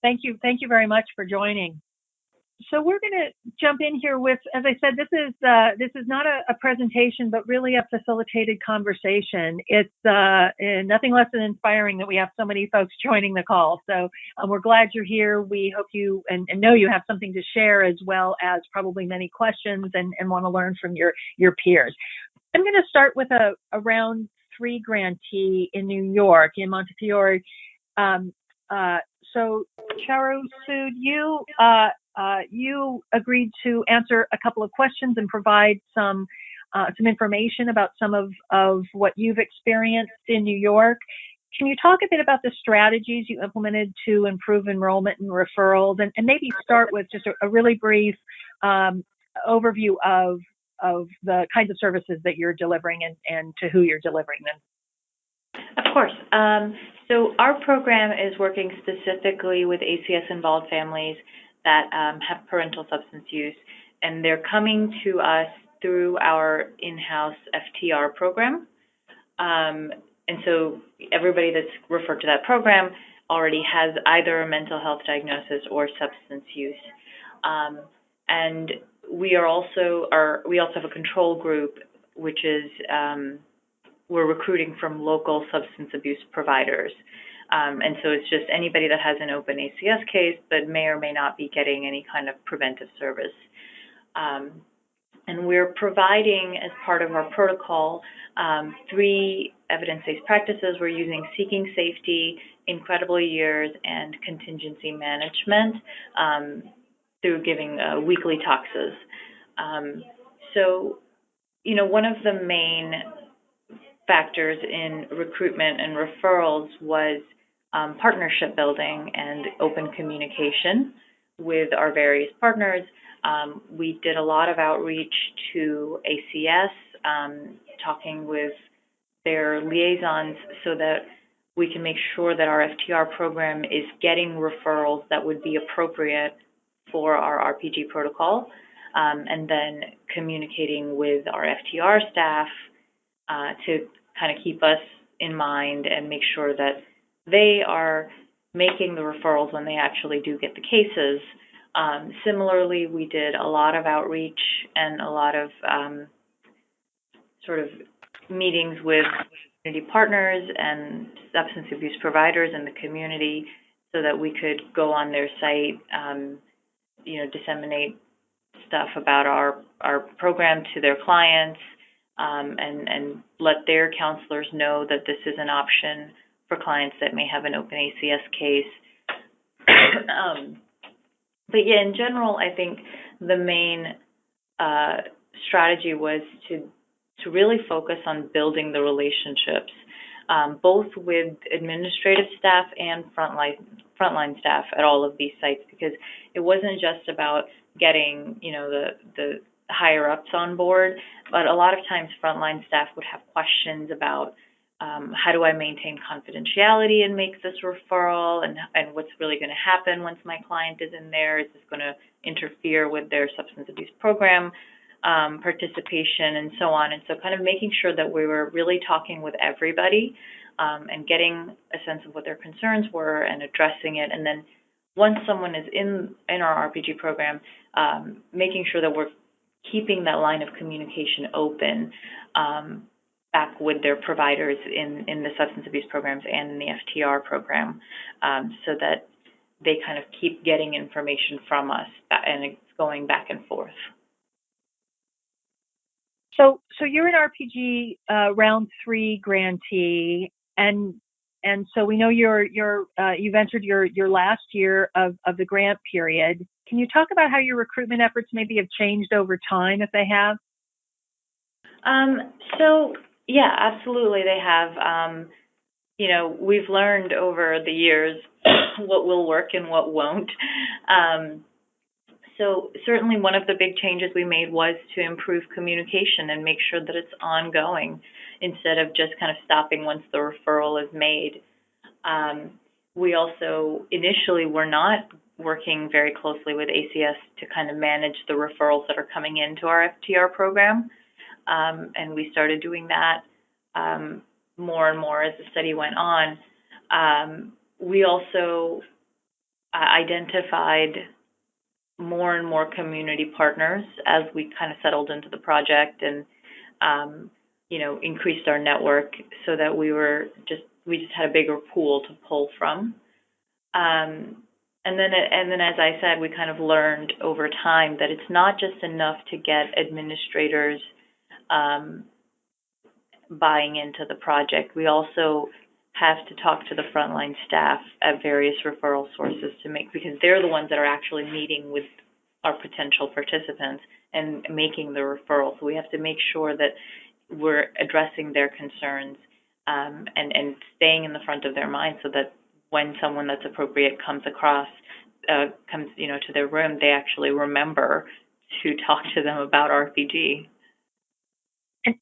Thank you. Thank you very much for joining. So we're going to jump in here with, as I said, this is not a presentation, but really a facilitated conversation. It's nothing less than inspiring that we have so many folks joining the call. So we're glad you're here. We hope you and know you have something to share, as well as probably many questions and want to learn from your peers. I'm going to start with a round 3 grantee in New York, in Montefiore. So Charu Sood, you agreed to answer a couple of questions and provide some information about some of what you've experienced in New York. Can you talk a bit about the strategies you implemented to improve enrollment and referrals, and maybe start with just a really brief overview of the kinds of services that you're delivering and to who you're delivering them? Of course. So our program is working specifically with ACS-involved families that have parental substance use, and they're coming to us through our in-house FTR program. And so everybody that's referred to that program already has either a mental health diagnosis or substance use. And we also have a control group, which is we're recruiting from local substance abuse providers. And so it's just anybody that has an open ACS case but may or may not be getting any kind of preventive service. And we're providing, as part of our protocol, 3 evidence-based practices. We're using seeking safety, incredible years, and contingency management through giving weekly toxes. So, you know, one of the main factors in recruitment and referrals was partnership building and open communication with our various partners. We did a lot of outreach to ACS, talking with their liaisons so that we can make sure that our FTR program is getting referrals that would be appropriate for our RPG protocol, and then communicating with our FTR staff to kind of keep us in mind and make sure that they are making the referrals when they actually do get the cases. Similarly, we did a lot of outreach and a lot of sort of meetings with community partners and substance abuse providers in the community so that we could go on their site, disseminate stuff about our program to their clients, and let their counselors know that this is an option for clients that may have an open ACS case. But yeah, in general, I think the main strategy was to really focus on building the relationships, both with administrative staff and frontline staff at all of these sites, because it wasn't just about getting, the higher ups on board, but a lot of times frontline staff would have questions about how do I maintain confidentiality and make this referral, and what's really going to happen once my client is in there? Is this going to interfere with their substance abuse program participation, and so on? And so kind of making sure that we were really talking with everybody and getting a sense of what their concerns were and addressing it. And then once someone is in our RPG program, making sure that we're keeping that line of communication open back with their providers in the substance abuse programs and in the FTR program, so that they kind of keep getting information from us and it's going back and forth. So you're an RPG round 3 grantee, and so we know you've entered your last year of the grant period. Can you talk about how your recruitment efforts maybe have changed over time, if they have? So yeah, absolutely they have. We've learned over the years what will work and what won't. So certainly one of the big changes we made was to improve communication and make sure that it's ongoing instead of just kind of stopping once the referral is made. We also initially were not working very closely with ACS to kind of manage the referrals that are coming into our FTR program. And we started doing that more and more as the study went on. We also identified more and more community partners as we kind of settled into the project and, increased our network so that we just had a bigger pool to pull from. And then, as I said, we kind of learned over time that it's not just enough to get administrators buying into the project. We also have to talk to the frontline staff at various referral sources because they're the ones that are actually meeting with our potential participants and making the referral. So we have to make sure that we're addressing their concerns and staying in the front of their mind so that when someone that's appropriate comes to their room, they actually remember to talk to them about RPG.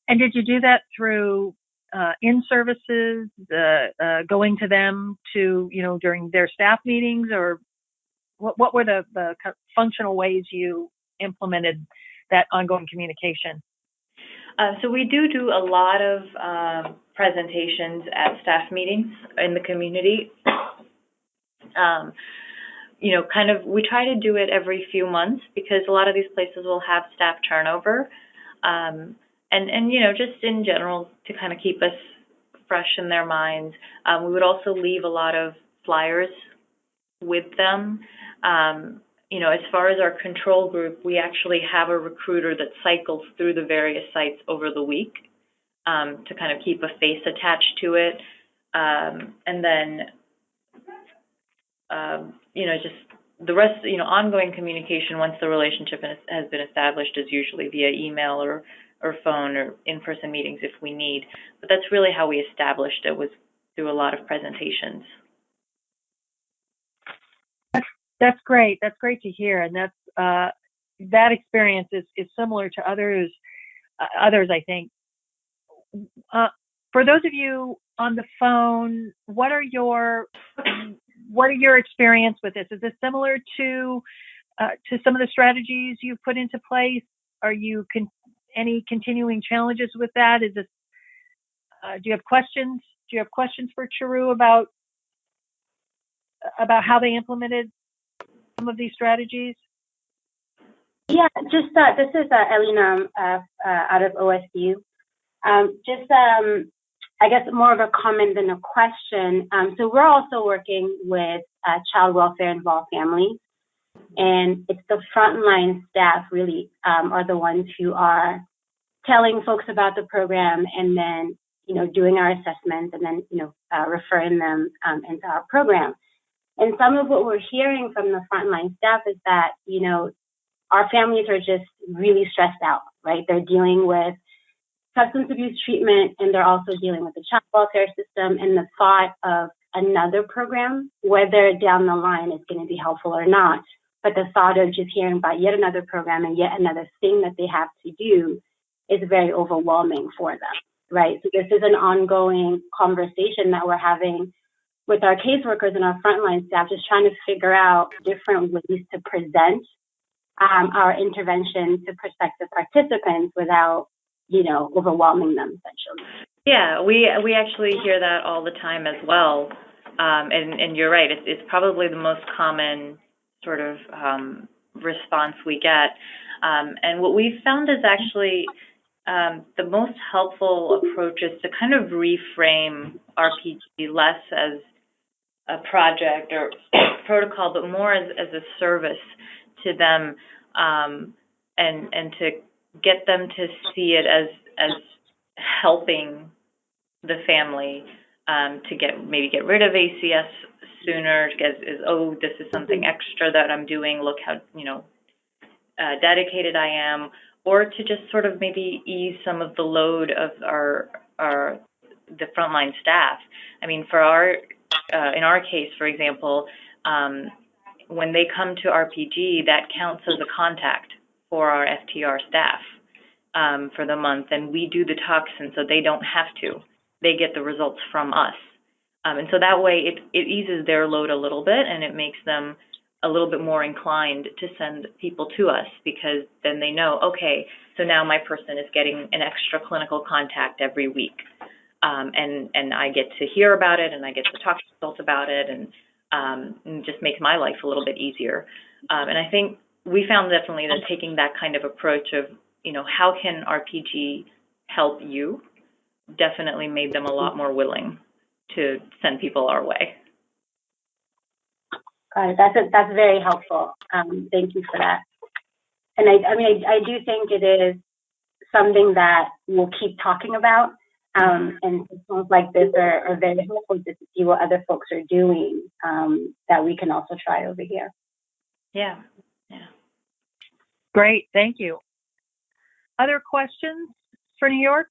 And did you do that through in-services, going to them during their staff meetings, or what were the functional ways you implemented that ongoing communication? So we do a lot of presentations at staff meetings in the community. We try to do it every few months because a lot of these places will have staff turnover. And just in general to kind of keep us fresh in their minds. We would also leave a lot of flyers with them. As far as our control group, we actually have a recruiter that cycles through the various sites over the week to kind of keep a face attached to it. And then, just the rest, ongoing communication once the relationship has been established is usually via email or phone or in-person meetings if we need. But that's really how we established it, was through a lot of presentations. That's great. That's great to hear. And that's that experience is similar to others, I think. For those of you on the phone, what are your experience with this? Is this similar to some of the strategies you've put into place? Are you any continuing challenges with that? Is this? Do you have questions? Do you have questions for Charu about how they implemented some of these strategies? Yeah, just this is Elena out of OSU. I guess more of a comment than a question. So we're also working with child welfare involved families, and it's the frontline staff really are the ones who are telling folks about the program, and then doing our assessments, and then referring them into our program. And some of what we're hearing from the frontline staff is that our families are just really stressed out, right? They're dealing with substance abuse treatment, and they're also dealing with the child welfare system, and the thought of another program, whether down the line is going to be helpful or not, but the thought of just hearing about yet another program and yet another thing that they have to do is very overwhelming for them, right? So this is an ongoing conversation that we're having with our caseworkers and our frontline staff, just trying to figure out different ways to present our intervention to prospective participants without overwhelming them, essentially. Yeah, we actually hear that all the time as well. And you're right, it's probably the most common sort of response we get. And what we've found is actually the most helpful approach is to kind of reframe RPG less as a project or protocol, but more as a service to them, and to get them to see it as helping the family to get rid of ACS sooner. This is something extra that I'm doing. Look how dedicated I am, or to just sort of maybe ease some of the load of the frontline staff. I mean, in our case, for example, when they come to RPG, that counts as a contact for our FTR staff for the month, and we do the toxin, so they don't have to. They get the results from us. And so that way it eases their load a little bit, and it makes them a little bit more inclined to send people to us, because then they know, okay, so now my person is getting an extra clinical contact every week. And I get to hear about it, and I get to talk to results about it, and and just makes my life a little bit easier. And I think we found definitely that taking that kind of approach of, how can RPG help you, definitely made them a lot more willing to send people our way. Got it. That's very helpful. Thank you for that. And I do think it is something that we'll keep talking about. And systems like this are very helpful to see what other folks are doing that we can also try over here. Yeah. Great, thank you. Other questions for New York?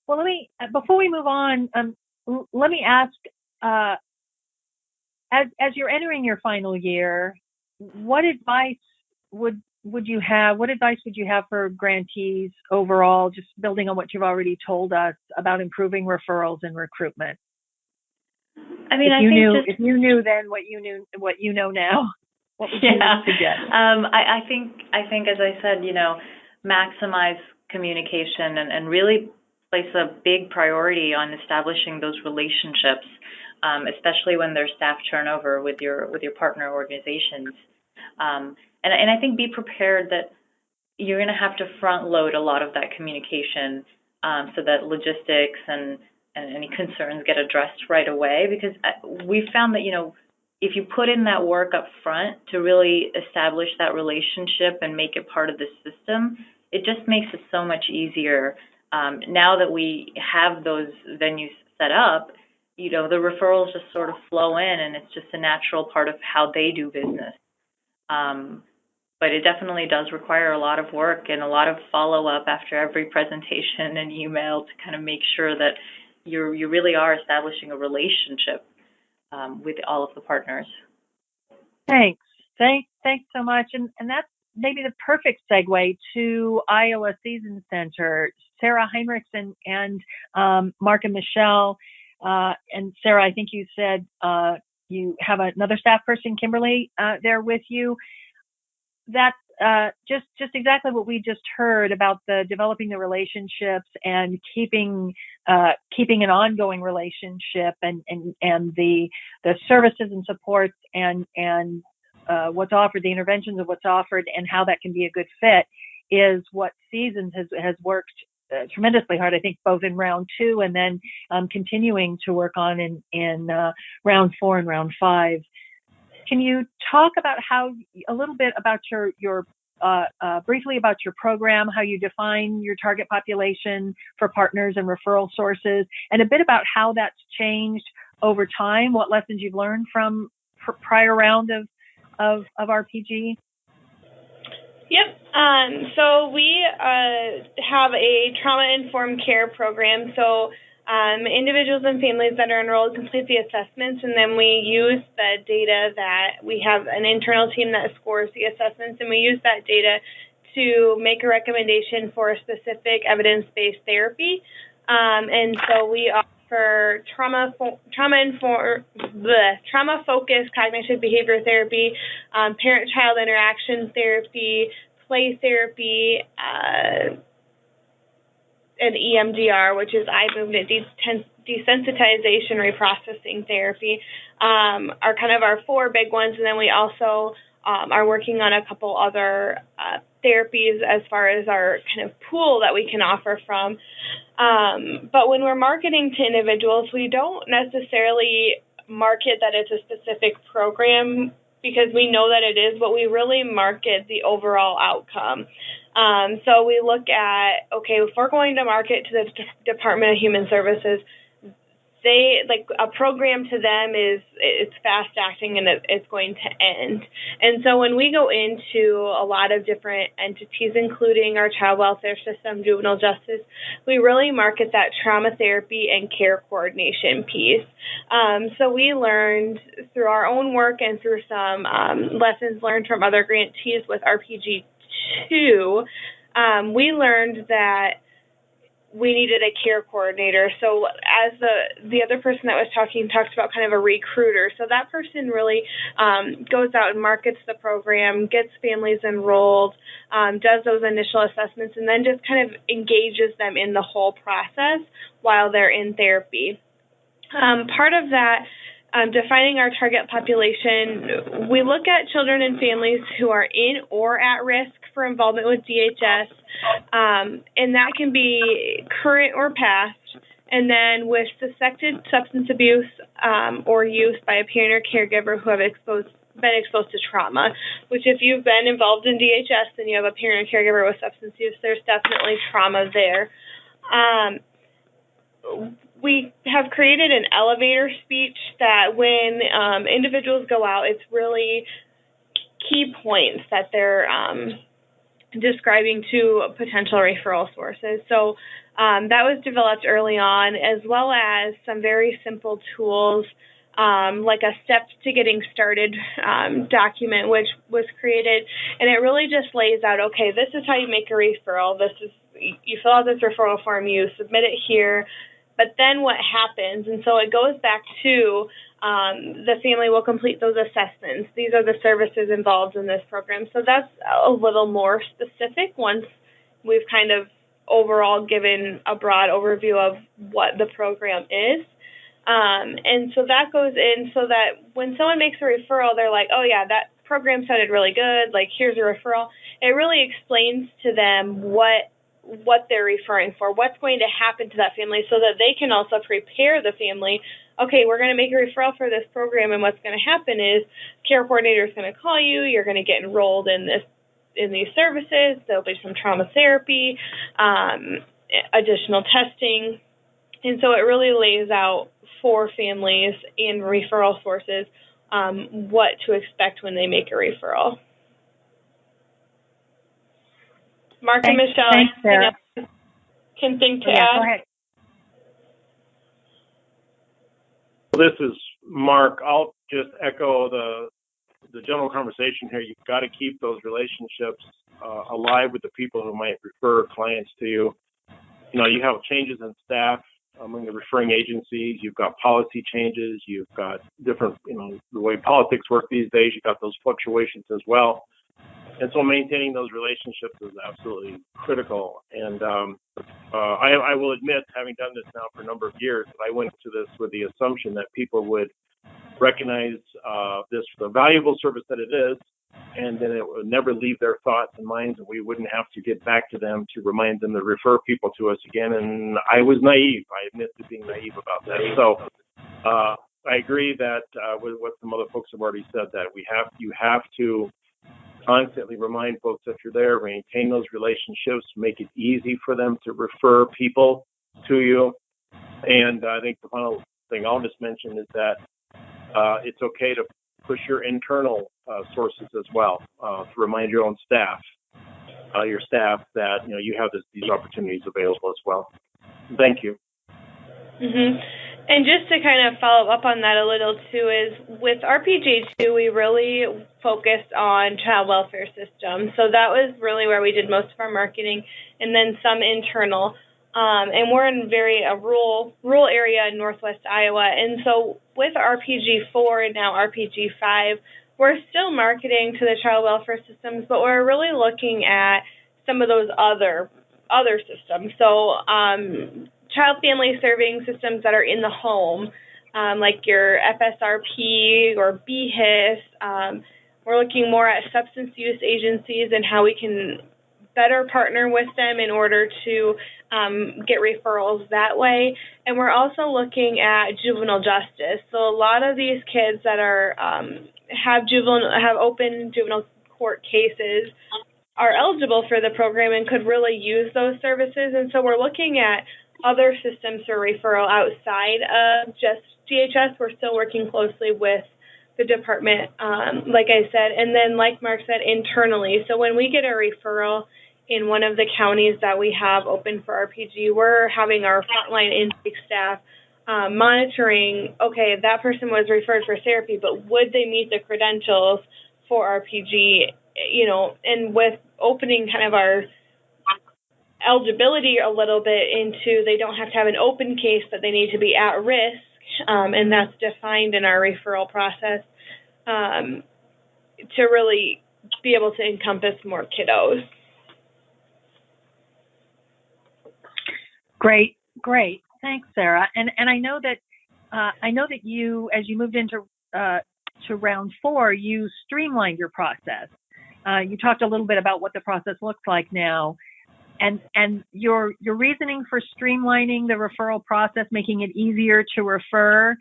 Well, before we move on, let me ask, as you're entering your final year, what advice would you have for grantees overall, just building on what you've already told us about improving referrals and recruitment? I mean, if you knew then what you know now, what would you suggest? I think, as I said, maximize communication and really place a big priority on establishing those relationships, especially when there's staff turnover with your partner organizations. And I think be prepared that you're going to have to front load a lot of that communication so that logistics and any concerns get addressed right away, because we found that, if you put in that work up front to really establish that relationship and make it part of the system, it just makes it so much easier. Now that we have those venues set up, the referrals just sort of flow in, and it's just a natural part of how they do business. But it definitely does require a lot of work and a lot of follow-up after every presentation and email to kind of make sure that you really are establishing a relationship with all of the partners. Thanks so much. And that's maybe the perfect segue to Iowa Season Center. Sarah Heinrichs and Mark and Michelle. And Sarah, I think you said you have another staff person, Kimberly, there with you. That's just exactly what we just heard about the developing the relationships and keeping an ongoing relationship and the services and supports and what's offered, the interventions of what's offered, and how that can be a good fit is what Seasons has worked tremendously hard, I think, both in round 2 and then continuing to work on in round 4 and round 5. Can you talk about a little bit about your briefly about your program, how you define your target population for partners and referral sources, and a bit about how that's changed over time, what lessons you've learned from prior round of RPG? Yep. So we have a trauma-informed care program. So individuals and families that are enrolled complete the assessments, and then we use the data that we have an internal team that scores the assessments, and we use that data to make a recommendation for a specific evidence-based therapy. And so we offer trauma-focused cognitive behavior therapy, parent-child interaction therapy, play therapy, and EMDR, which is eye movement desensitization reprocessing therapy, are kind of our 4 big ones. And then we also are working on a couple other therapies as far as our kind of pool that we can offer from. But when we're marketing to individuals, we don't necessarily market that it's a specific program because we know that it is, but we really market the overall outcome. So we look at, okay, if we're going to market to the Department of Human Services, a program to them it's fast acting and it's going to end. And so when we go into a lot of different entities, including our child welfare system, juvenile justice, we really market that trauma therapy and care coordination piece. So we learned through our own work and through some lessons learned from other grantees with RPG2, we learned that we needed a care coordinator. So as the other person that was talking talked about kind of a recruiter. So that person really goes out and markets the program, gets families enrolled, does those initial assessments, and then just kind of engages them in the whole process while they're in therapy. Part of that defining our target population, we look at children and families who are in or at risk for involvement with DHS, and that can be current or past. And then with suspected substance abuse or use by a parent or caregiver who have been exposed to trauma, which if you've been involved in DHS and you have a parent or caregiver with substance use, there's definitely trauma there. We have created an elevator speech that when individuals go out, it's really key points that they're describing to potential referral sources. So that was developed early on, as well as some very simple tools, like a steps to getting started document, which was created. And it really just lays out, okay, this is how you make a referral. You fill out this referral form, you submit it here. But then what happens? And so it goes back to the family will complete those assessments. These are the services involved in this program. So that's a little more specific once we've kind of overall given a broad overview of what the program is. And so that goes in so that when someone makes a referral, they're like, oh, yeah, that program sounded really good. Like, here's a referral. It really explains to them what they're referring for, what's going to happen to that family so that they can also prepare the family. Okay, we're going to make a referral for this program, and what's going to happen is care coordinator is going to call you. You're going to get enrolled in these services. There'll be some trauma therapy, additional testing. And so it really lays out for families and referral sources what to expect when they make a referral. Mark and Michelle, thanks, Sarah. can think to add? Go ahead. This is Mark. I'll just echo the general conversation here. You've got to keep those relationships alive with the people who might refer clients to you. You know, you have changes in staff among the referring agencies. You've got policy changes. You've got different, the way politics work these days. You've got those fluctuations as well. And so maintaining those relationships is absolutely critical. And I will admit, having done this now for a number of years, that I went to this with the assumption that people would recognize this for the valuable service that it is, and then it would never leave their thoughts and minds, and we wouldn't have to get back to them to remind them to refer people to us again. And I was naive. I admit to being naive about that. So I agree that with what some other folks have already said, that you have to constantly remind folks that you're there, maintain those relationships, make it easy for them to refer people to you. And I think the final thing I'll just mention is that it's okay to push your internal sources as well, to remind your own staff, that you have these opportunities available as well. Thank you. Mm-hmm. And just to kind of follow up on that a little too, is with RPG2, we really focused on child welfare systems. So that was really where we did most of our marketing, and then some internal. And we're in a rural area in northwest Iowa. And so with RPG4 and now RPG5, we're still marketing to the child welfare systems, but we're really looking at some of those other systems. So child family serving systems that are in the home, like your FSRP or BHIS. We're looking more at substance use agencies and how we can better partner with them in order to get referrals that way. And we're also looking at juvenile justice. So a lot of these kids that are have open juvenile court cases are eligible for the program and could really use those services. And so we're looking at other systems for referral outside of just DHS. We're still working closely with the department, like I said, and then like Mark said, internally. So when we get a referral in one of the counties that we have open for RPG, we're having our frontline intake staff monitoring, okay, that person was referred for therapy, but would they meet the credentials for RPG, and with opening kind of our eligibility a little bit into they don't have to have an open case, but they need to be at risk, and that's defined in our referral process to really be able to encompass more kiddos. Great. Thanks, Sarah. And I know that I know that you, as you moved into to round 4, you streamlined your process. You talked a little bit about what the process looks like now, and your reasoning for streamlining the referral process, making it easier to refer.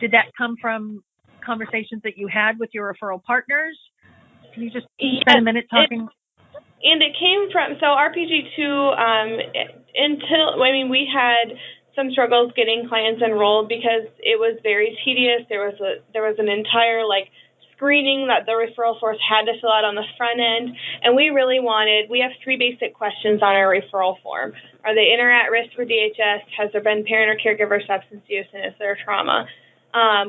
Did that come from conversations that you had with your referral partners? Can you just spend a minute talking? And it came from, so RPG2, we had some struggles getting clients enrolled because it was very tedious. There was an entire screening that the referral source had to fill out on the front end, and we have 3 basic questions on our referral form. Are they in or at risk for DHS? Has there been parent or caregiver substance use, and is there trauma?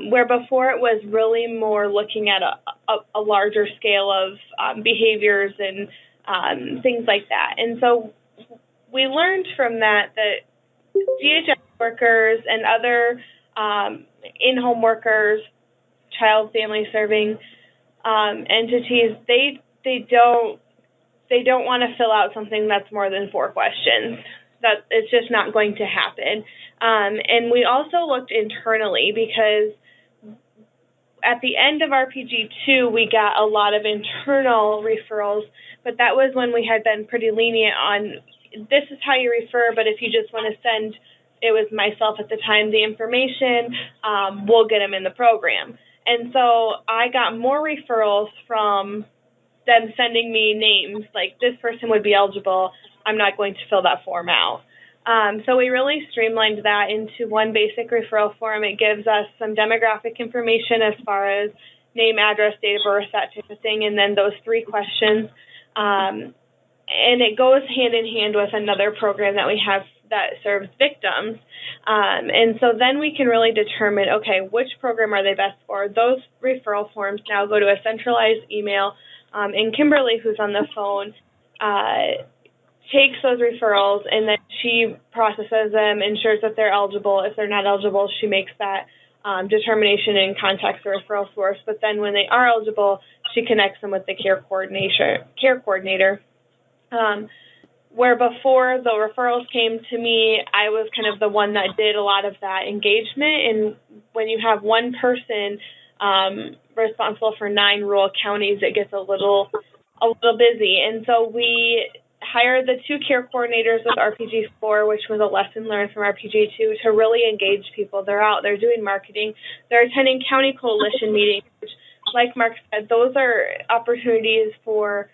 Where before it was really more looking at a larger scale of behaviors and things like that. And so we learned from that DHS workers and other in-home workers, child family serving entities, they don't want to fill out something that's more than 4 questions. That it's just not going to happen. And we also looked internally because at the end of RPG2, we got a lot of internal referrals, but that was when we had been pretty lenient on this is how you refer, but if you just want to send, it was myself at the time, the information, we'll get them in the program. And so I got more referrals from them sending me names, like this person would be eligible, I'm not going to fill that form out. So we really streamlined that into one basic referral form. It gives us some demographic information as far as name, address, date of birth, that type of thing, and then those 3 questions. And it goes hand in hand with another program that we have that serves victims. And so then we can really determine, okay, which program are they best for? Those referral forms now go to a centralized email, and Kimberly, who's on the phone, takes those referrals, and then she processes them, ensures that they're eligible. If they're not eligible, she makes that determination and contacts the referral source. But then when they are eligible, she connects them with the care coordinator. Where before the referrals came to me, I was kind of the one that did a lot of that engagement. And when you have one person responsible for 9 rural counties, it gets a little busy. And so we hired the 2 care coordinators with RPG4, which was a lesson learned from RPG2, to really engage people. They're out, they're doing marketing, they're attending county coalition meetings, which, like Mark said, those are opportunities for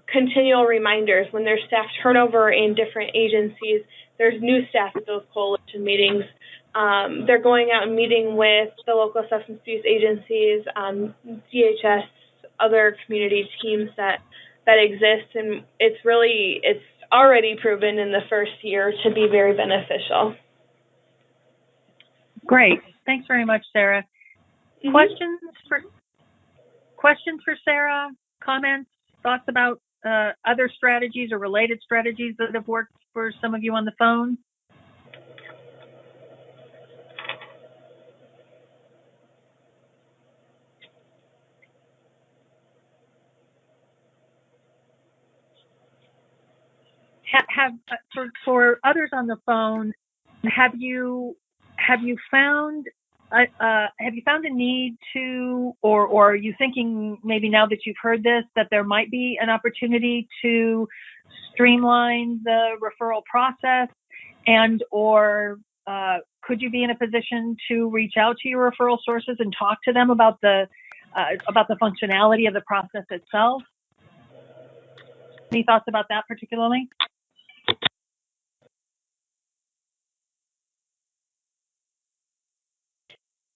continual reminders. When there's staff turnover in different agencies, there's new staff at those coalition meetings. They're going out and meeting with the local substance abuse agencies, DHS, other community teams that exist, and it's already proven in the first year to be very beneficial. Great. Thanks very much, Sarah. Mm-hmm. Questions for Sarah? Comments? Thoughts about other strategies or related strategies that have worked for some of you on the phone? For others on the phone, have you found a need to, or are you thinking maybe now that you've heard this that there might be an opportunity to streamline the referral process, and or could you be in a position to reach out to your referral sources and talk to them about the functionality of the process itself? Any thoughts about that particularly?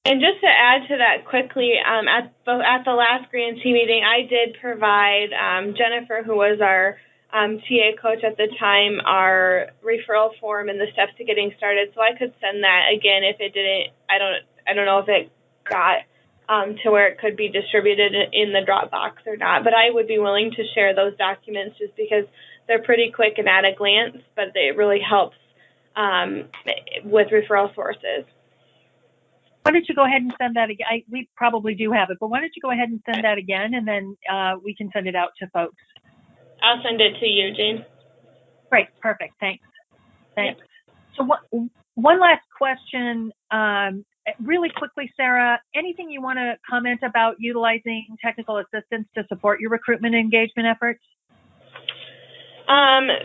And just to add to that quickly, at the last grantee meeting, I did provide Jennifer, who was our TA coach at the time, our referral form and the steps to getting started. So I could send that again if it didn't. I don't know if it got to where it could be distributed in the Dropbox or not. But I would be willing to share those documents just because they're pretty quick and at a glance, but it really helps with referral sources. Why don't you go ahead and send that again? We probably do have it, but why don't you go ahead and send that again, and then we can send it out to folks. I'll send it to you, Jane. Great, perfect, thanks. So one last question, really quickly, Sarah, anything you want to comment about utilizing technical assistance to support your recruitment and engagement efforts?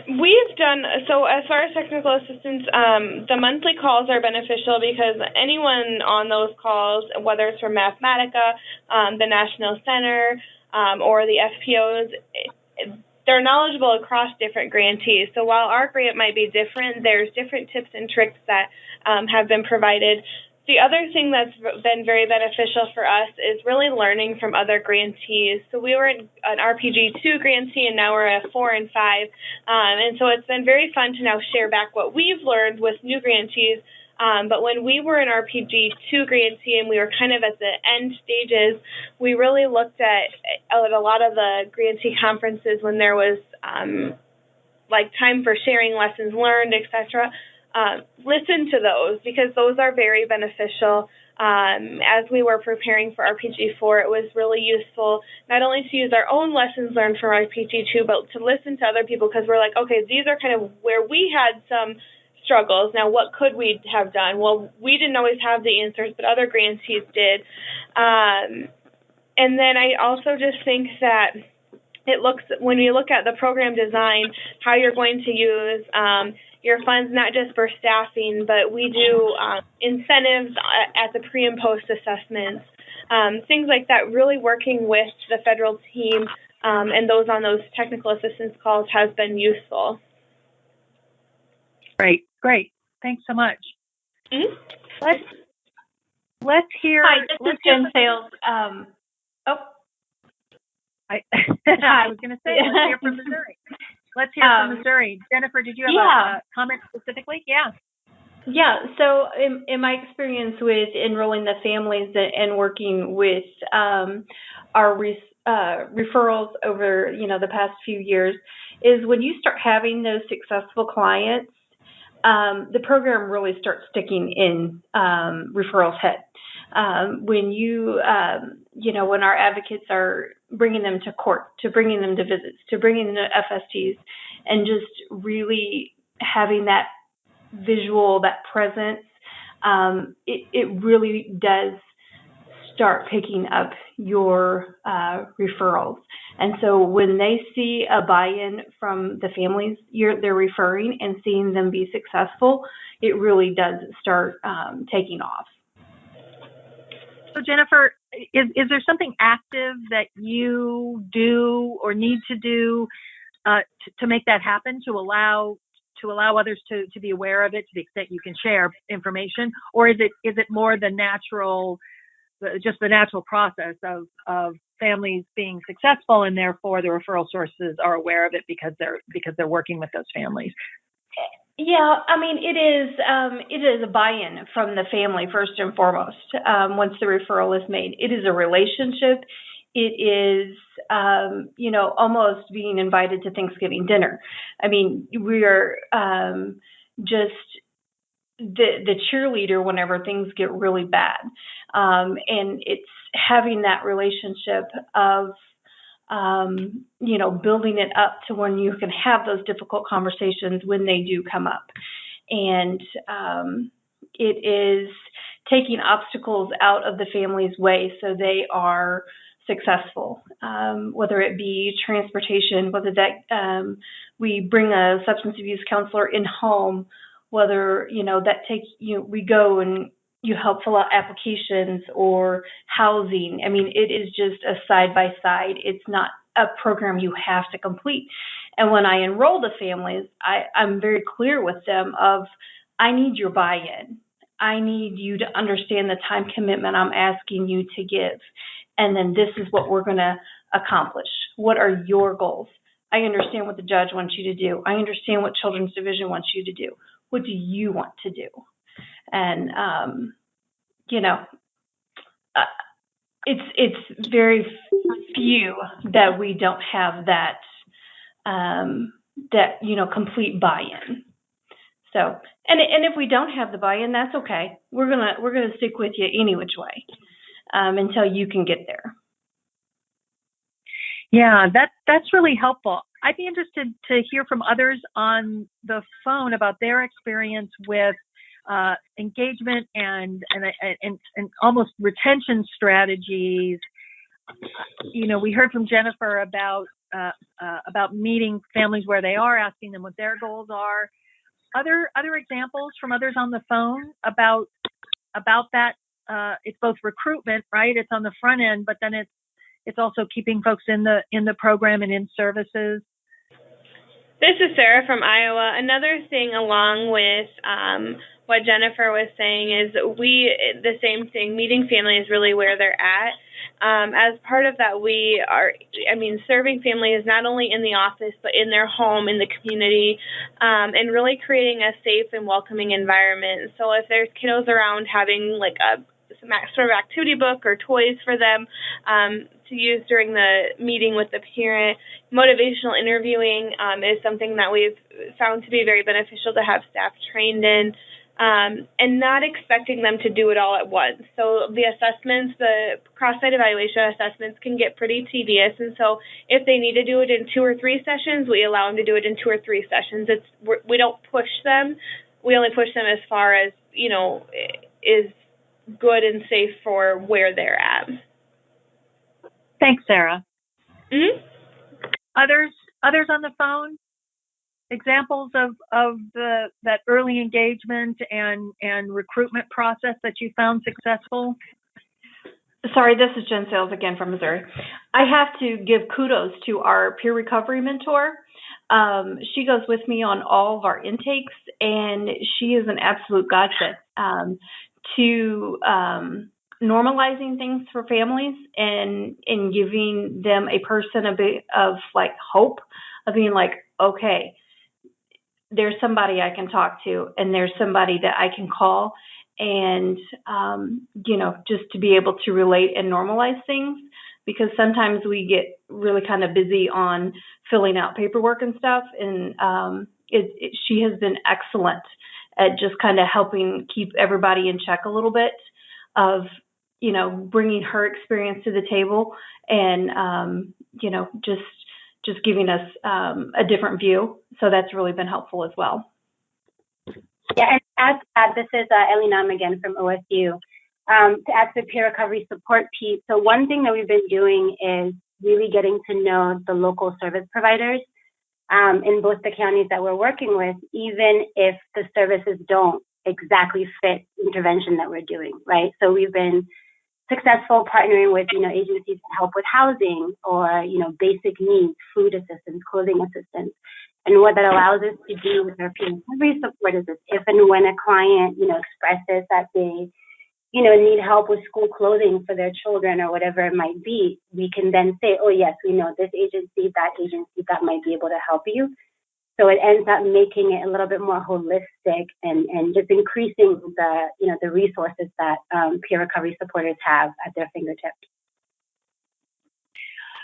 We've done, so as far as technical assistance, the monthly calls are beneficial because anyone on those calls, whether it's from Mathematica, the National Center, or the FPOs, they're knowledgeable across different grantees. So while our grant might be different, there's different tips and tricks that have been provided. The other thing that's been very beneficial for us is really learning from other grantees. So we were an RPG 2 grantee, and now we're a 4 and 5. And so it's been very fun to now share back what we've learned with new grantees. But when we were an RPG 2 grantee and we were kind of at the end stages, we really looked at a lot of the grantee conferences when there was like time for sharing lessons learned, etc. Listen to those because those are very beneficial. As we were preparing for RPG 4, it was really useful not only to use our own lessons learned from RPG 2, but to listen to other people because we're like, okay, these are kind of where we had some struggles. Now, what could we have done? Well, we didn't always have the answers, but other grantees did. And then I also just think that when you look at the program design, how you're going to use your funds, not just for staffing, but we do incentives at the pre and post assessments, things like that. Really working with the federal team and those on those technical assistance calls has been useful. Great. Thanks so much. Mm-hmm. Let's hear. Hi, this is Jen Sales. I was going to say, let's hear from Missouri. Let's hear from Missouri. Jennifer, did you have a comment specifically? Yeah, so in my experience with enrolling the families and working with our referrals over, the past few years, is when you start having those successful clients, the program really starts sticking in referrals' head. When when our advocates are bringing them to court, to bringing them to visits, to bringing them to FSTs, and just really having that visual, that presence, it really does start picking up your referrals. And so when they see a buy-in from the families they're referring and seeing them be successful, it really does start taking off. So Jennifer, is there something active that you do or need to do to make that happen, to allow others to be aware of it to the extent you can share information, or is it more the natural process of families being successful and therefore the referral sources are aware of it because they're working with those families? Yeah, I mean, it is a buy-in from the family first and foremost. Once the referral is made, it is a relationship. It is, almost being invited to Thanksgiving dinner. I mean, we are just the cheerleader whenever things get really bad, and it's having that relationship of building it up to when you can have those difficult conversations when they do come up. And it is taking obstacles out of the family's way so they are successful, whether it be transportation, whether that we bring a substance abuse counselor in home, whether, we go and you help fill out applications or housing. I mean, it is just a side-by-side. It's not a program you have to complete. And when I enroll the families, I'm very clear with them of, I need your buy-in. I need you to understand the time commitment I'm asking you to give. And then this is what we're going to accomplish. What are your goals? I understand what the judge wants you to do. I understand what Children's Division wants you to do. What do you want to do? And, it's very few that we don't have that, complete buy-in. So, and if we don't have the buy-in, that's okay. We're gonna stick with you any which way, until you can get there. Yeah, that's really helpful. I'd be interested to hear from others on the phone about their experience with engagement and almost retention strategies. You know, we heard from Jennifer about meeting families where they are, asking them what their goals are. Other examples from others on the phone about that. It's both recruitment, right? It's on the front end, but then it's also keeping folks in the program and in services. This is Sarah from Iowa. Another thing along with what Jennifer was saying is the same thing, meeting families really where they're at. As part of that, serving families not only in the office, but in their home, in the community, and really creating a safe and welcoming environment. So if there's kiddos around, having like some sort of activity book or toys for them to use during the meeting with the parent. Motivational interviewing is something that we've found to be very beneficial to have staff trained in. And not expecting them to do it all at once. So the assessments, the cross-site evaluation assessments can get pretty tedious. And so if they need to do it in 2 or 3 sessions, we allow them to do it in 2 or 3 sessions. We don't push them. We only push them as far as, is good and safe for where they're at. Thanks, Sarah. Mm-hmm. Others on the phone? Examples of that early engagement and recruitment process that you found successful? Sorry, this is Jen Sales again from Missouri. I have to give kudos to our peer recovery mentor. She goes with me on all of our intakes, and she is an absolute godsend to normalizing things for families and giving them a person a bit of like hope of being like, okay, there's somebody I can talk to, and there's somebody that I can call, and, just to be able to relate and normalize things, because sometimes we get really kind of busy on filling out paperwork and stuff, and she has been excellent at just kind of helping keep everybody in check a little bit of, bringing her experience to the table and, just giving us a different view. So that's really been helpful as well. Yeah, and this is Ellie Nam again from OSU. To add to the peer recovery support piece, so one thing that we've been doing is really getting to know the local service providers in both the counties that we're working with, even if the services don't exactly fit the intervention that we're doing, right? So we've been successful partnering with, agencies to help with housing or, basic needs, food assistance, clothing assistance. And what that allows us to do with our peer recovery support is this, if and when a client, expresses that they, need help with school clothing for their children or whatever it might be, we can then say, oh, yes, we know this agency, that might be able to help you. So it ends up making it a little bit more holistic and just increasing the resources that peer recovery supporters have at their fingertips.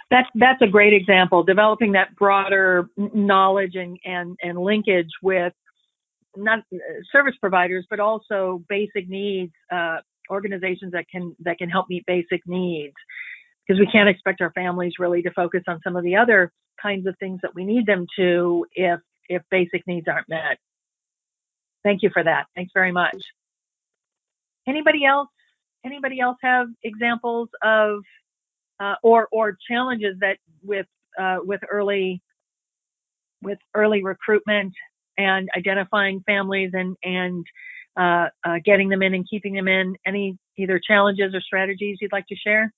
That's a great example, developing that broader knowledge and linkage with not service providers, but also basic needs, organizations that can help meet basic needs. Because we can't expect our families really to focus on some of the other kinds of things that we need them to if basic needs aren't met. Thank you for that. Thanks very much. Anybody else have examples of or challenges that with early recruitment and identifying families and getting them in and keeping them in? Any either challenges or strategies you'd like to share?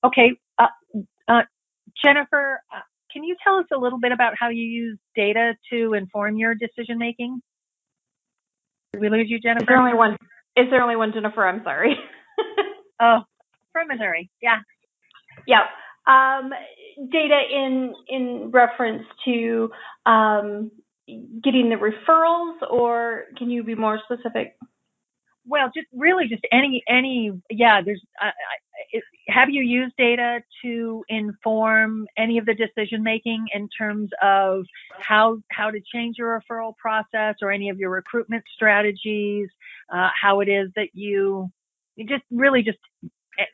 Okay, Jennifer, can you tell us a little bit about how you use data to inform your decision making? Did we lose you, Jennifer? Is there only one Jennifer? I'm sorry. Oh, from Missouri. Yeah. Yep. Data in reference to getting the referrals, or can you be more specific? Well, just any. Yeah. Have you used data to inform any of the decision making in terms of how to change your referral process or any of your recruitment strategies? How it is that you just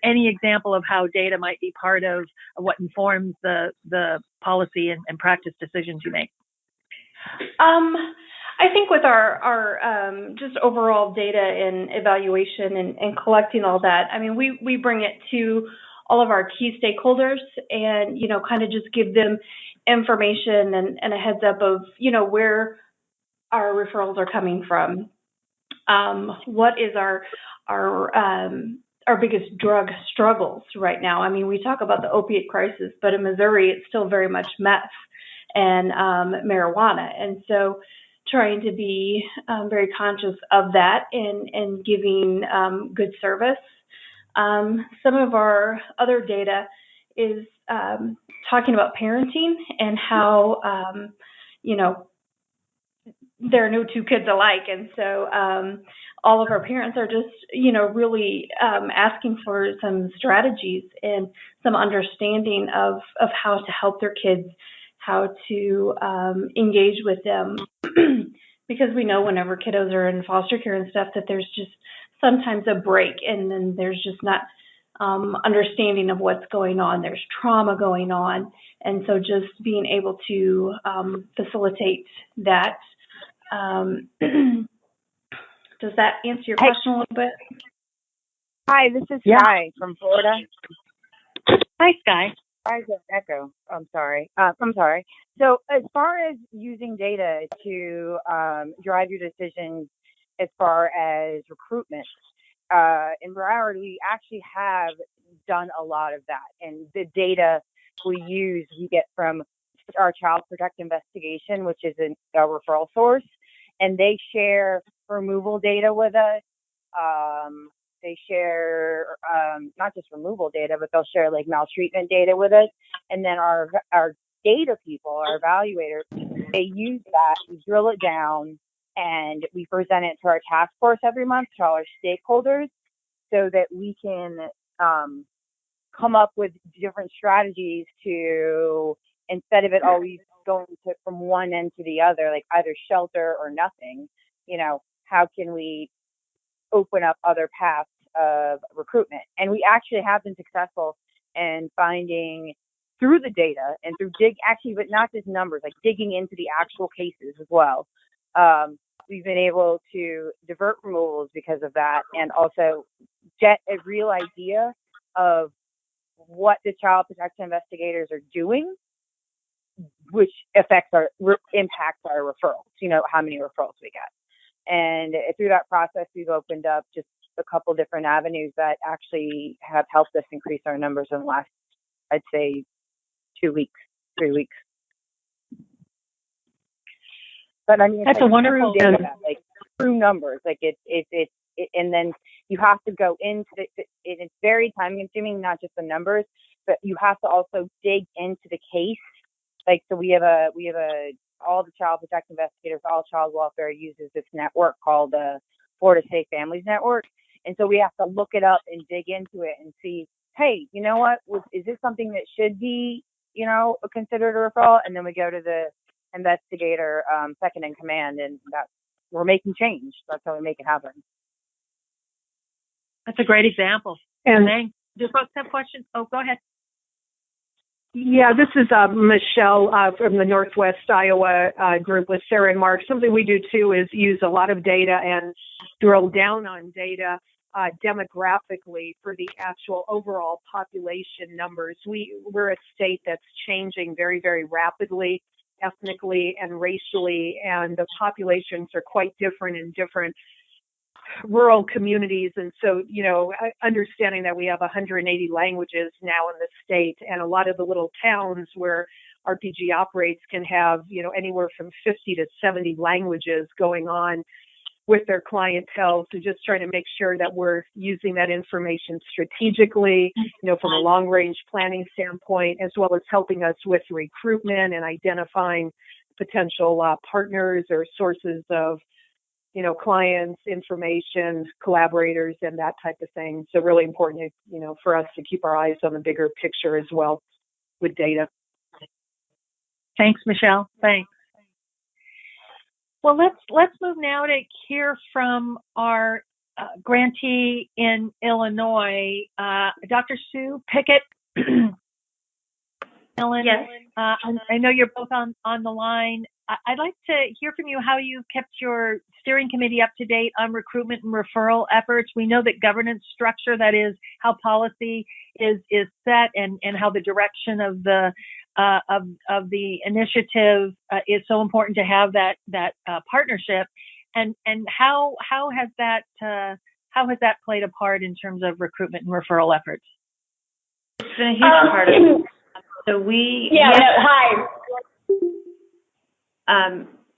any example of how data might be part of what informs the policy and practice decisions you make? I think with our just overall data and evaluation and collecting all that, I mean, we bring it to all of our key stakeholders and, kind of just give them information and a heads up of, where our referrals are coming from. What is our biggest drug struggles right now? I mean, we talk about the opiate crisis, but in Missouri, it's still very much meth and marijuana. And so trying to be very conscious of that and giving good service. Some of our other data is talking about parenting and how, there are no two kids alike. And so all of our parents are just, really asking for some strategies and some understanding of how to help their kids, how to engage with them. Because we know whenever kiddos are in foster care and stuff that there's just sometimes a break and then there's just not understanding of what's going on. There's trauma going on. And so just being able to facilitate that. Does that answer your question a little bit? Hi, this is Sky from Florida. Hi, Sky. There's an echo. I'm sorry. So as far as using data to drive your decisions as far as recruitment, in Broward, we actually have done a lot of that. And the data we get from our Child Protect Investigation, which is a referral source, and they share removal data with us. They share not just removal data, but they'll share like maltreatment data with us. And then our data people, our evaluators, they use that, we drill it down, and we present it to our task force every month, to all our stakeholders, so that we can come up with different strategies to, instead of it always going from one end to the other, like either shelter or nothing, how can we open up other paths of recruitment? And we actually have been successful in finding through the data and through but not just numbers, like digging into the actual cases as well. We've been able to divert removals because of that, and also get a real idea of what the child protection investigators are doing, which impacts our referrals, how many referrals we get. And through that process, we've opened up just a couple different avenues that actually have helped us increase our numbers in the last, I'd say, 2 weeks, 3 weeks. But I mean, that's a wonderful data, like true numbers, like it, and then you have to go into it's very time consuming, not just the numbers, but you have to also dig into the case. Like, so we have all the child protective investigators, all child welfare uses this network called the Florida Safe Families Network. And so we have to look it up and dig into it and see, hey, you know what, is this something that should be, considered a referral? And then we go to the investigator, second in command, and that we're making change. That's how we make it happen. That's a great example. And do folks have questions? Oh, go ahead. Yeah, this is Michelle from the Northwest Iowa group with Sarah and Mark. Something we do too is use a lot of data and drill down on data demographically for the actual overall population numbers. We're a state that's changing very, very rapidly, ethnically and racially, and the populations are quite different in different rural communities. And so, understanding that we have 180 languages now in the state, and a lot of the little towns where RPG operates can have, anywhere from 50 to 70 languages going on with their clientele. So just trying to make sure that we're using that information strategically, from a long range planning standpoint, as well as helping us with recruitment and identifying potential partners or sources of clients, information, collaborators, and that type of thing. So really important, for us to keep our eyes on the bigger picture as well with data. Thanks, Michelle. Thanks. Well, let's move now to hear from our grantee in Illinois, Dr. Sue Pickett. Ellen, yes. I know you're both on the line. I'd like to hear from you how you've kept your steering committee up to date on recruitment and referral efforts. We know that governance structure, that is how policy is set and how the direction of the initiative is so important to have that partnership. And how has that played a part in terms of recruitment and referral efforts? It's been a huge part of it. So hi.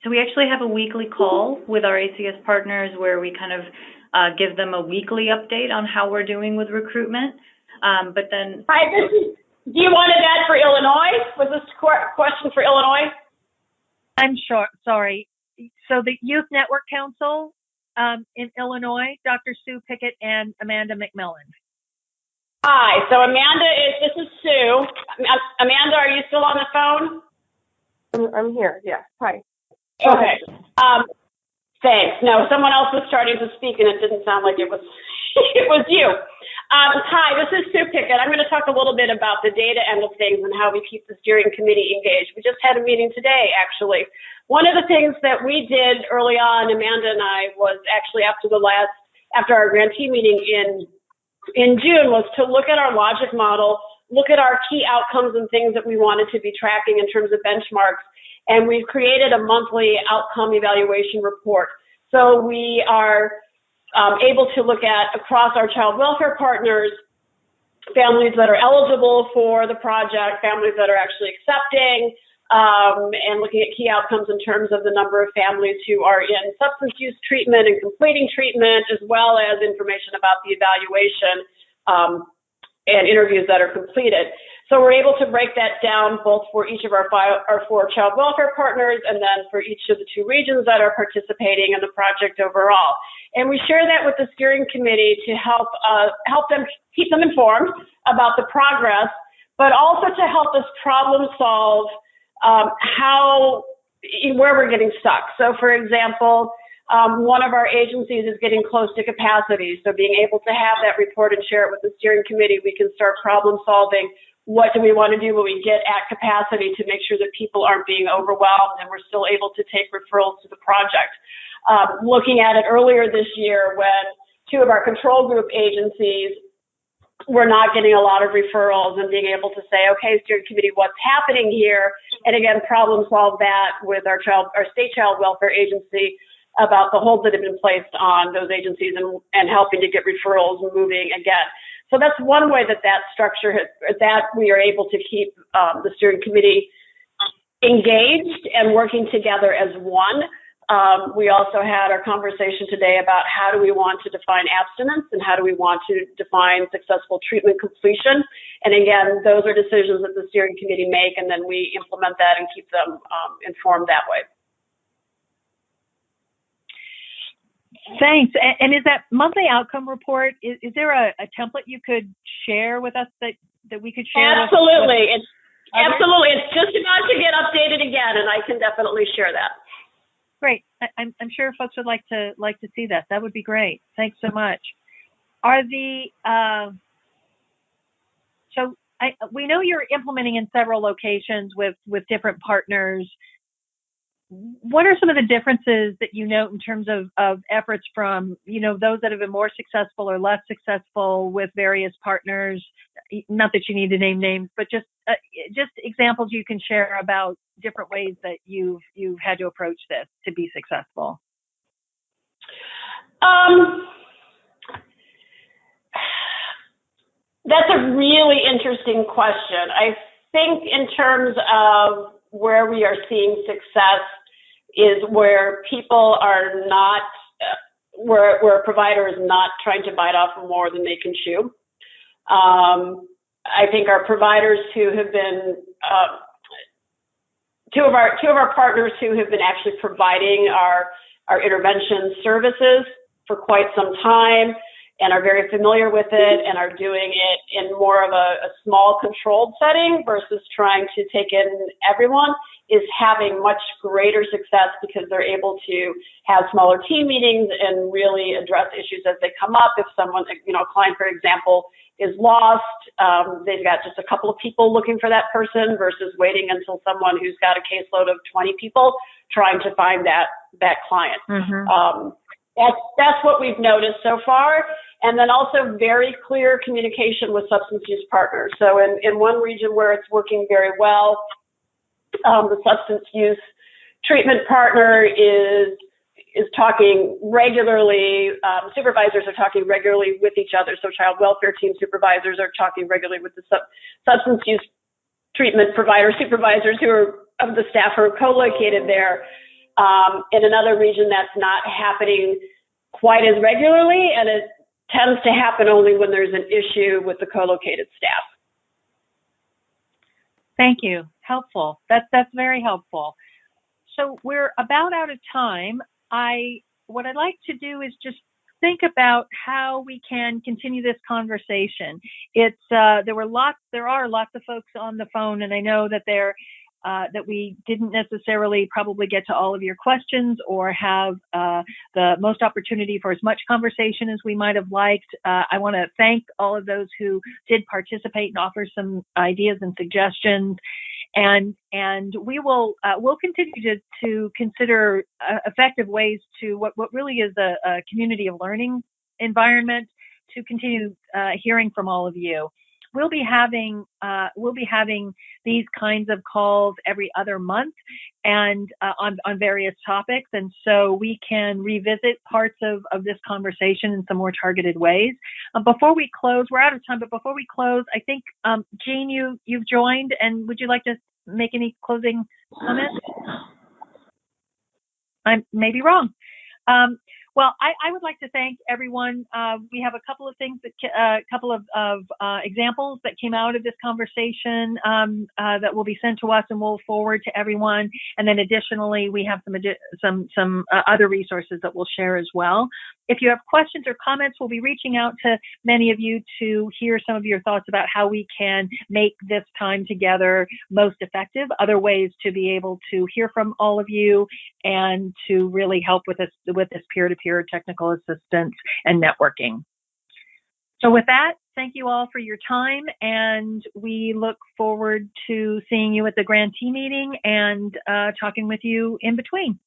So we actually have a weekly call with our ACS partners where we kind of give them a weekly update on how we're doing with recruitment. But then, hi, do you want that for Illinois? Was this question for Illinois? I'm sorry. So the Youth Network Council in Illinois, Dr. Sue Pickett and Amanda McMillan. Hi, so this is Sue. Amanda, are you still on the phone? I'm here, yeah. Hi. Okay. Thanks. No, someone else was starting to speak and it didn't sound like it was it was you. Hi, this is Sue Pickett. I'm going to talk a little bit about the data end of things and how we keep the steering committee engaged. We just had a meeting today, actually. One of the things that we did early on, Amanda and I, was actually after our grantee meeting in June, was to look at our logic model, look at our key outcomes and things that we wanted to be tracking in terms of benchmarks. And we've created a monthly outcome evaluation report. So we are able to look at, across our child welfare partners, families that are eligible for the project, families that are actually accepting, and looking at key outcomes in terms of the number of families who are in substance use treatment and completing treatment, as well as information about the evaluation and interviews that are completed. So we're able to break that down both for each of our four child welfare partners and then for each of the two regions that are participating in the project overall. And we share that with the steering committee to help them, keep them informed about the progress, but also to help us problem solve where we're getting stuck. So for example, one of our agencies is getting close to capacity. So being able to have that report and share it with the steering committee, we can start problem solving. What do we want to do when we get at capacity to make sure that people aren't being overwhelmed and we're still able to take referrals to the project? Looking at it earlier this year when two of our control group agencies were not getting a lot of referrals and being able to say, okay, steering committee, what's happening here? And again, problem solve that with our state child welfare agency about the holds that have been placed on those agencies and helping to get referrals moving again. So that's one way that structure that we are able to keep the steering committee engaged and working together as one. We also had our conversation today about how do we want to define abstinence and how do we want to define successful treatment completion. And again, those are decisions that the steering committee make, and then we implement that and keep them informed that way. Thanks. And is that monthly outcome report, is there a template you could share with us that we could share? Absolutely. Absolutely. It's just about to get updated again, and I can definitely share that. Great. I'm sure folks would like to see that. That would be great. Thanks so much. We know you're implementing in several locations with different partners. What are some of the differences that you note in terms of efforts from, those that have been more successful or less successful with various partners? Not that you need to name names, but just examples you can share about different ways that you've had to approach this to be successful. That's a really interesting question. I think in terms of where we are seeing success is where people are not, where a provider is not trying to bite off more than they can chew. I think our providers who have been, two of our partners who have been actually providing our intervention services for quite some time and are very familiar with it and are doing it in more of a small controlled setting versus trying to take in everyone, is having much greater success because they're able to have smaller team meetings and really address issues as they come up. If someone, a client, for example, is lost. They've got just a couple of people looking for that person versus waiting until someone who's got a caseload of 20 people trying to find that client. Mm-hmm. That's what we've noticed so far. And then also very clear communication with substance use partners. So in one region where it's working very well, the substance use treatment partner is talking regularly. Supervisors are talking regularly with each other. So child welfare team supervisors are talking regularly with the substance use treatment provider supervisors who are of the staff who are co-located there. In another region, that's not happening quite as regularly, and it tends to happen only when there's an issue with the co-located staff. Thank you. Helpful. That's very helpful. So we're about out of time. What I'd like to do is just think about how we can continue this conversation. There are lots of folks on the phone, and I know that that we didn't necessarily probably get to all of your questions or have the most opportunity for as much conversation as we might have liked. I want to thank all of those who did participate and offer some ideas and suggestions. And we'll continue to consider effective ways to what really is a community of learning environment to continue hearing from all of you. We'll be having these kinds of calls every other month and on various topics, and so we can revisit parts of this conversation in some more targeted ways. Before we close, we're out of time, but before we close, I think Jean, you've joined, and would you like to make any closing comments? I may be wrong. Well, I would like to thank everyone. We have a couple of things, examples that came out of this conversation that will be sent to us and we'll forward to everyone. And then additionally, we have some other resources that we'll share as well. If you have questions or comments, we'll be reaching out to many of you to hear some of your thoughts about how we can make this time together most effective, other ways to be able to hear from all of you and to really help with this peer-to-peer technical assistance and networking. So with that, thank you all for your time, and we look forward to seeing you at the grantee meeting and talking with you in between.